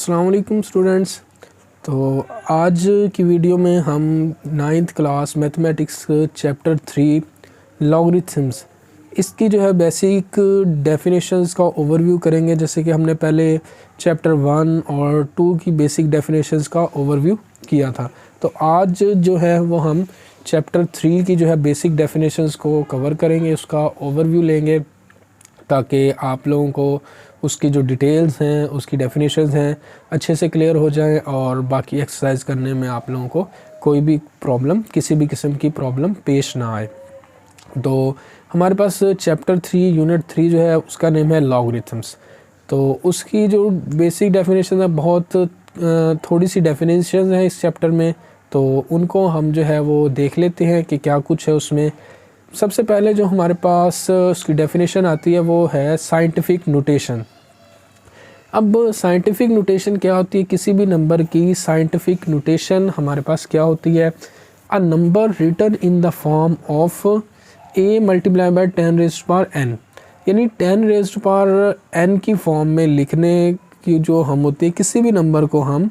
अस्सलाम वालेकुम स्टूडेंट्स। तो आज की वीडियो में हम 9th class mathematics chapter 3 logarithms इसकी जो है बेसिक डेफिनेशंस का ओवरव्यू करेंगे। जैसे कि हमने पहले चैप्टर 1 और 2 की बेसिक डेफिनेशंस का ओवरव्यू किया था, तो आज जो है वो हम चैप्टर 3 की जो है बेसिक डेफिनेशंस को कवर करेंगे, उसका ओवरव्यू लेंगे ताकि आप लोगों को उसकी जो डिटेल्स हैं, उसकी डेफिनेशंस हैं, अच्छे से क्लियर हो जाएं और बाकी एक्सरसाइज करने में आप लोगों को कोई भी प्रॉब्लम, किसी भी किस्म की प्रॉब्लम पेश ना आए। तो हमारे पास चैप्टर 3 यूनिट 3 जो है उसका नेम है लॉगरिथम्स। तो उसकी जो बेसिक डेफिनेशन है, बहुत थोड़ी सी डेफिनेशन है इस चैप्टर में, तो उनको हम जो है वो देख लेते हैं कि क्या कुछ है उसमें। सबसे पहले जो हमारे पास उसकी डेफिनेशन आती है वो है साइंटिफिक नोटेशन। अब साइंटिफिक नोटेशन क्या होती है? किसी भी नंबर की साइंटिफिक नोटेशन हमारे पास क्या होती है? A number written in the form of a multiply by 10 raised power n, यानी 10 रेज़्ड पावर n की फॉर्म में लिखने की जो हम होती है, किसी भी नंबर को हम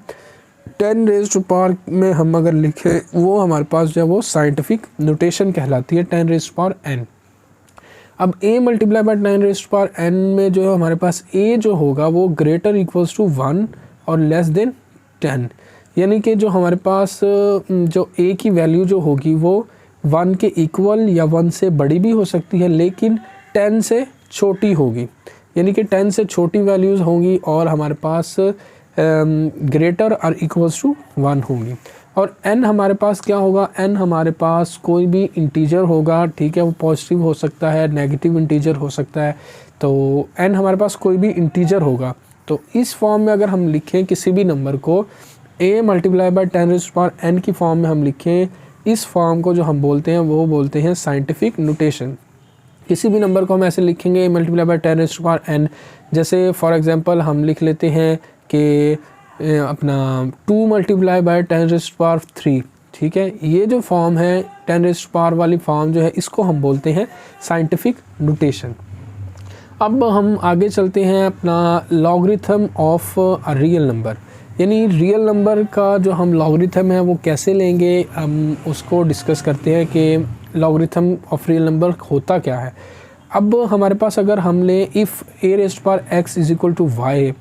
10 रेज़्ड पावर में हम अगर लिखें, वो हमारे पास जो है वो साइंटिफिक नोटेशन कहलाती है 10 रेज़्ड पावर n। अब a multiply by 10 raised power n में जो है हमारे पास a जो होगा वो ग्रेटर इक्वल्स टू 1 और लेस देन 10, यानी कि जो हमारे पास जो a की वैल्यू जो होगी वो 1 के इक्वल या 1 से बड़ी भी हो सकती है, लेकिन 10 से छोटी होगी, यानी कि 10 से छोटी वैल्यूज़ होंगी और हमारे पास ग्रेटर और इक्वल्स टू 1 होंगी। और n हमारे पास क्या होगा? n हमारे पास कोई भी इंटीजर होगा, ठीक है, वो पॉजिटिव हो सकता है, नेगेटिव इंटीजर हो सकता है। तो n हमारे पास कोई भी इंटीजर होगा। तो इस फॉर्म में अगर हम लिखें किसी भी नंबर को, a multiply by 10 raised power n की फॉर्म में हम लिखें, इस फॉर्म को जो हम बोलते हैं वो बोलते हैं साइंटिफिक नोटेशन। किसी भी नंबर को हम ऐसे लिखेंगे multiply by 10 raised power n, जैसे फॉर एग्जांपल हम लिख लेते हैं कि अपना 2 मल्टीप्लाई बाय 10 रेज़्ड पावर 3, ठीक है। ये जो फॉर्म है 10 रेज़्ड पावर वाली फॉर्म जो है, इसको हम बोलते हैं साइंटिफिक नोटेशन। अब हम आगे चलते हैं अपना logarithm of a real number, यानी रियल नंबर का जो हम लॉगरिथम है वो कैसे लेंगे, हम उसको डिस्कस करते हैं कि लॉगरिथम ऑफ रियल नंबर होता क्या है। अब हमारे पास अगर हम लें if a raised power x is equal to y,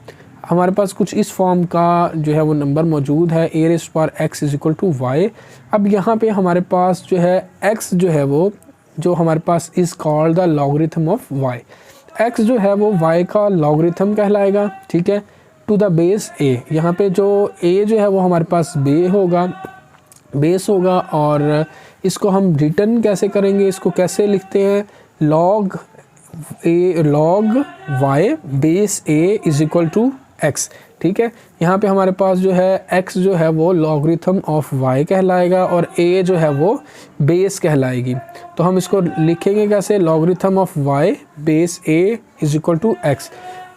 हमारे पास कुछ इस फॉर्म का जो है वो नंबर मौजूद है, a raised power x is equal to y। अब यहाँ पे हमारे पास जो है x जो है वो जो हमारे पास is called the logarithm of y। x जो है वो y का लॉगरिथम कहलाएगा, ठीक है, टू द बेस a। यहाँ पे जो a जो है वो हमारे पास बेस होगा और इसको हम रिटर्न कैसे करेंगे, इसको कैसे लिखते हैं? Log y base a is equal to x, ठीक है। यहाँ पे हमारे पास जो है x जो है वो लॉगरिथम ऑफ y कहलाएगा और a जो है वो बेस कहलाएगी। तो हम इसको लिखेंगे कैसे? Logarithm of y base a is equal to x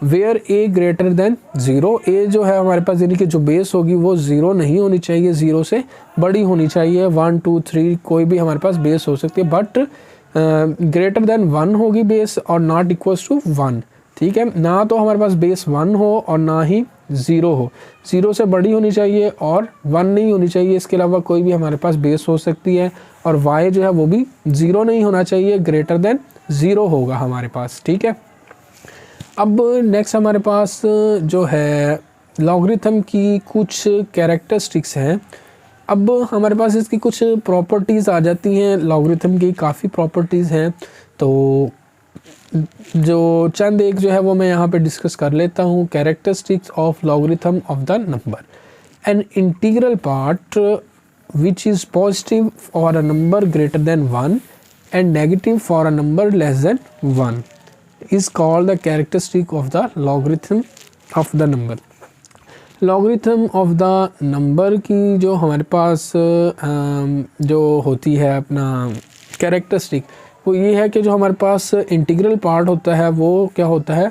where a greater than 0। a जो है हमारे पास यानी कि जो बेस होगी वो 0 नहीं होनी चाहिए, 0 से बड़ी होनी चाहिए। 1 2 3 कोई भी हमारे पास बेस हो सकती है, बट ग्रेटर देन 1 होगी बेस और नॉट इक्वल्स टू 1, ठीक है। ना तो हमारे पास बेस 1 हो और ना ही 0 हो, 0 से बड़ी होनी चाहिए और 1 नहीं होनी चाहिए। इसके अलावा कोई भी हमारे पास बेस हो सकती है और y जो है वो भी 0 नहीं होना चाहिए, ग्रेटर देन 0 होगा हमारे पास, ठीक है। अब नेक्स्ट हमारे पास जो है लॉगरिथम की कुछ कैरेक्टरिस्टिक्स हैं। अब हमारे पास इसकी कुछ प्रॉपर्टीज़ आ जाती हैं, लॉगरिथम की काफ़ी प्रॉपर्टीज़ हैं, तो जो चंद एक जो है वो मैं यहाँ पे डिस्कस कर लेता हूँ। Characteristics of logarithm of the number, an integral part which is positive for a number greater than 1 and negative for a number less than 1 is called the characteristic of the logarithm of the number। logarithm of the number की जो हमारे पास जो होती है अपना characteristic, वो ये है कि जो हमारे पास इंटीग्रल पार्ट होता है वो क्या होता है,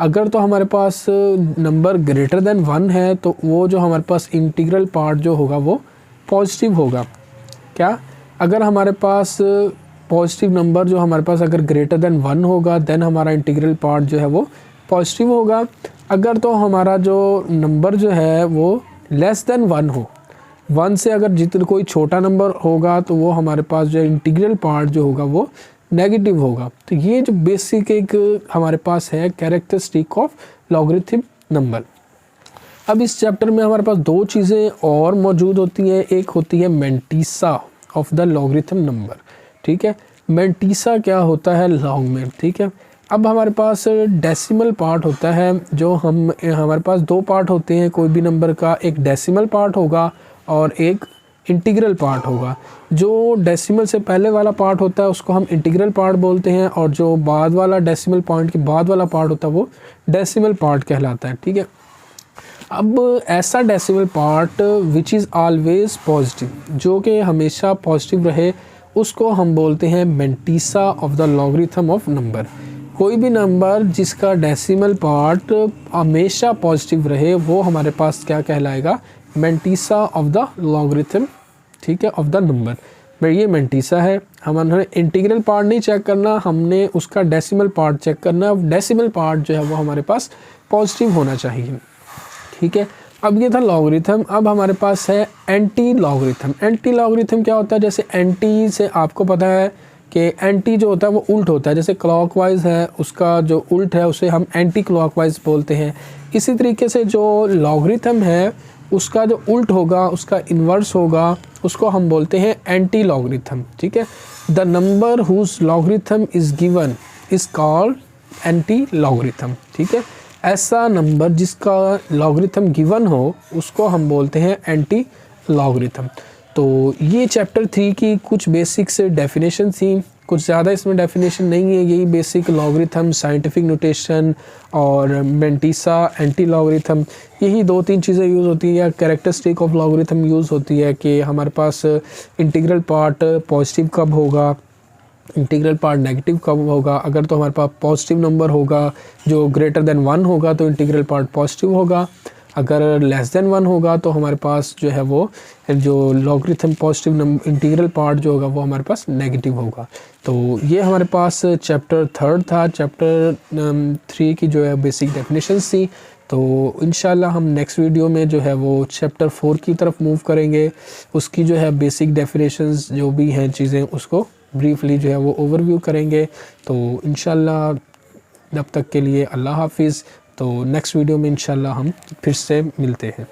अगर तो हमारे पास नंबर ग्रेटर देन 1 है तो वो जो हमारे पास इंटीग्रल पार्ट जो होगा वो पॉजिटिव होगा। क्या? अगर हमारे पास पॉजिटिव नंबर जो हमारे पास अगर ग्रेटर देन 1 होगा, देन हमारा इंटीग्रल पार्ट जो है वो पॉजिटिव होगा। अगर तो हमारा जो नंबर जो है वो लेस देन 1 हो, 1 से अगर जितना कोई छोटा नंबर होगा तो वो हमारे पास जो इंटीग्रल पार्ट जो होगा वो नेगेटिव होगा। तो ये जो बेसिक एक हमारे पास है कैरेक्टरिस्टिक ऑफ लॉगरिथम नंबर। अब इस चैप्टर में हमारे पास दो चीज़ें और मौजूद होती हैं, एक होती है mantissa of the logarithm number, ठीक है। मैंटीसा क्या होता है लॉग में, ठीक है। अब हमारे पास डेसिमल पार्ट होता है, जो हमारे पास दो पार्ट होते हैं कोई भी नंबर का, एक डेसिमल पार्ट होगा और एक इंटीग्रल पार्ट होगा। जो डेसिमल से पहले वाला पार्ट होता है उसको हम इंटीग्रल पार्ट बोलते हैं, और जो बाद वाला डेसिमल पॉइंट के बाद वाला पार्ट होता है वो डेसिमल पार्ट कहलाता है, ठीक है। अब ऐसा decimal part which is always positive, जो कि हमेशा पॉजिटिव रहे, उसको हम बोलते हैं mantissa of the logarithm of number. कोई भी नंबर जिसका डेसिमल पार्ट हमेशा पॉजिटिव रहे वो हमारे पास क्या कहलाएगा, मैंटीसा ऑफ द लॉगरिथम, ठीक है, ऑफ द नंबर। ये मैंटीसा है। हमने इंटीग्रल पार्ट नहीं चेक करना, हमने उसका डेसिमल पार्ट चेक करना। डेसिमल पार्ट जो है वो हमारे पास पॉजिटिव होना चाहिए, ठीक है। अब ये था लॉगरिथम। अब हमारे पास है एंटी लॉगरिथम। एंटी लॉगरिथम क्या होता है, जैसे एंटी से आपको पता है कि एंटी जो होता है वो उल्ट होता है, जैसे क्लॉकवाइज है उसका जो उल्ट है उसे हम एंटी क्लॉकवाइज बोलते हैं। इसी तरीके से जो लॉगरिथम है उसका जो उल्ट होगा, उसका इन्वर्स होगा, उसको हम बोलते हैं एंटी लॉगरिथम, ठीक है। The number whose logarithm is given is called anti logarithm, ठीक है। ऐसा नंबर जिसका लॉगरिथम गिवन हो उसको हम बोलते हैं एंटी लॉगरिथम। तो ये चैप्टर 3 की कुछ बेसिक्स डेफिनेशन थी, कुछ ज़्यादा इसमें डेफिनेशन नहीं है। यही बेसिक लॉगरिथम, साइंटिफिक नोटेशन और मैंटीसा, एंटी लॉगरिथम, यही 2-3 चीज़ें यूज़ होती हैं। या कैरेक्टरिस्टिक ऑफ लॉगरिथम यूज़ होती है कि हमारे पास इंटीग्रल पार्ट पॉजिटिव कब होगा, इंटीग्रल पार्ट नेगेटिव कब होगा। अगर तो हमारे पास पॉजिटिव नंबर होगा जो ग्रेटर देन 1 होगा तो इंटीग्रल पार्ट पॉजिटिव होगा, अगर लेस देन 1 होगा तो हमारे पास जो है वो जो logarithm positive number integral part जो होगा वो हमारे पास नेगेटिव होगा। तो ये हमारे पास चैप्टर 3 था। चैप्टर 3 की जो है बेसिक डेफिनेशंस थी। तो इंशाल्लाह हम नेक्स्ट वीडियो में जो है वो चैप्टर 4 की तरफ मूव करेंगे। उसकी जो है बेसिक डेफिनेशंस जो भी हैं चीज़ें उसको ब्रीफली जो है वो ओवरव्यू करेंगे। तो इंशाल्लाह तब तक के लिए अल्लाह हाफिज़। तो नेक्स्ट वीडियो में इंशाल्लाह हम फिर से मिलते हैं।